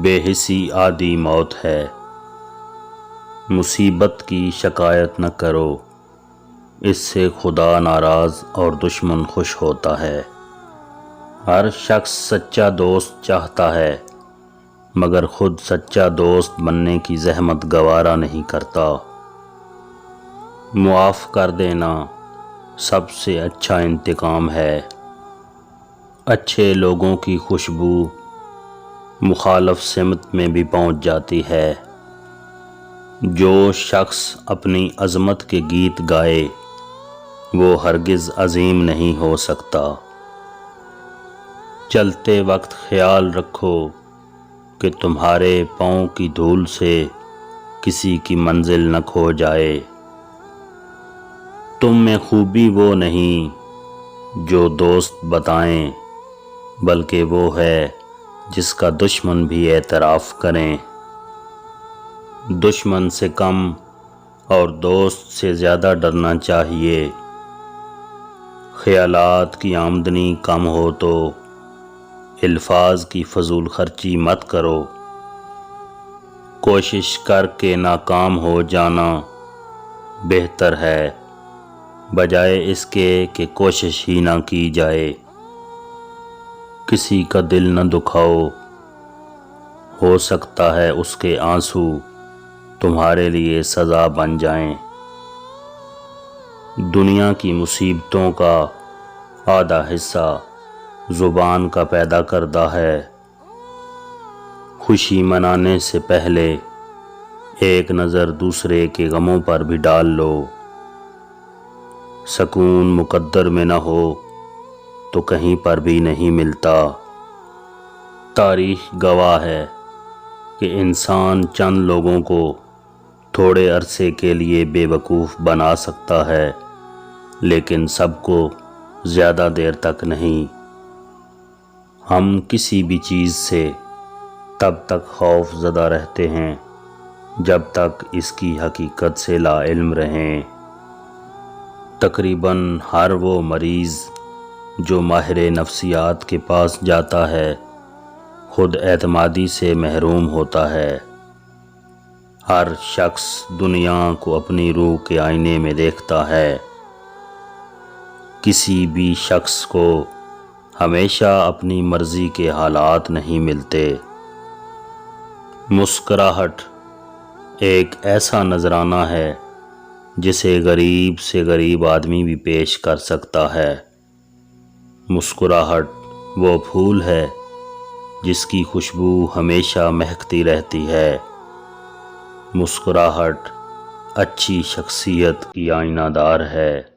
بے حسی آدھی موت ہے۔ مصیبت کی شکایت نہ کرو، اس سے خدا ناراض اور دشمن خوش ہوتا ہے۔ ہر شخص سچا دوست چاہتا ہے، مگر خود سچا دوست بننے کی زحمت گوارا نہیں کرتا۔ معاف کر دینا سب سے اچھا انتقام ہے۔ اچھے لوگوں کی خوشبو مخالف سمت میں بھی پہنچ جاتی ہے۔ جو شخص اپنی عظمت کے گیت گائے وہ ہرگز عظیم نہیں ہو سکتا۔ چلتے وقت خیال رکھو کہ تمہارے پاؤں کی دھول سے کسی کی منزل نہ کھو جائے۔ تم میں خوبی وہ نہیں جو دوست بتائیں، بلکہ وہ ہے جس کا دشمن بھی اعتراف کریں۔ دشمن سے کم اور دوست سے زیادہ ڈرنا چاہیے۔ خیالات کی آمدنی کم ہو تو الفاظ کی فضول خرچی مت کرو۔ کوشش کر کے ناکام ہو جانا بہتر ہے، بجائے اس کے کہ کوشش ہی نہ کی جائے۔ کسی کا دل نہ دکھاؤ، ہو سکتا ہے اس کے آنسو تمہارے لیے سزا بن جائیں۔ دنیا کی مصیبتوں کا آدھا حصہ زبان کا پیدا کردہ ہے۔ خوشی منانے سے پہلے ایک نظر دوسرے کے غموں پر بھی ڈال لو۔ سکون مقدر میں نہ ہو تو کہیں پر بھی نہیں ملتا۔ تاریخ گواہ ہے کہ انسان چند لوگوں کو تھوڑے عرصے کے لیے بے وقوف بنا سکتا ہے، لیکن سب کو زیادہ دیر تک نہیں۔ ہم کسی بھی چیز سے تب تک خوف زدہ رہتے ہیں جب تک اس کی حقیقت سے لا علم رہیں۔ تقریباً ہر وہ مریض جو ماہر نفسیات کے پاس جاتا ہے خود اعتمادی سے محروم ہوتا ہے۔ ہر شخص دنیا کو اپنی روح کے آئینے میں دیکھتا ہے۔ کسی بھی شخص کو ہمیشہ اپنی مرضی کے حالات نہیں ملتے۔ مسکراہٹ ایک ایسا نذرانہ ہے جسے غریب سے غریب آدمی بھی پیش کر سکتا ہے۔ مسکراہٹ وہ پھول ہے جس کی خوشبو ہمیشہ مہکتی رہتی ہے۔ مسکراہٹ اچھی شخصیت کی آئینہ دار ہے۔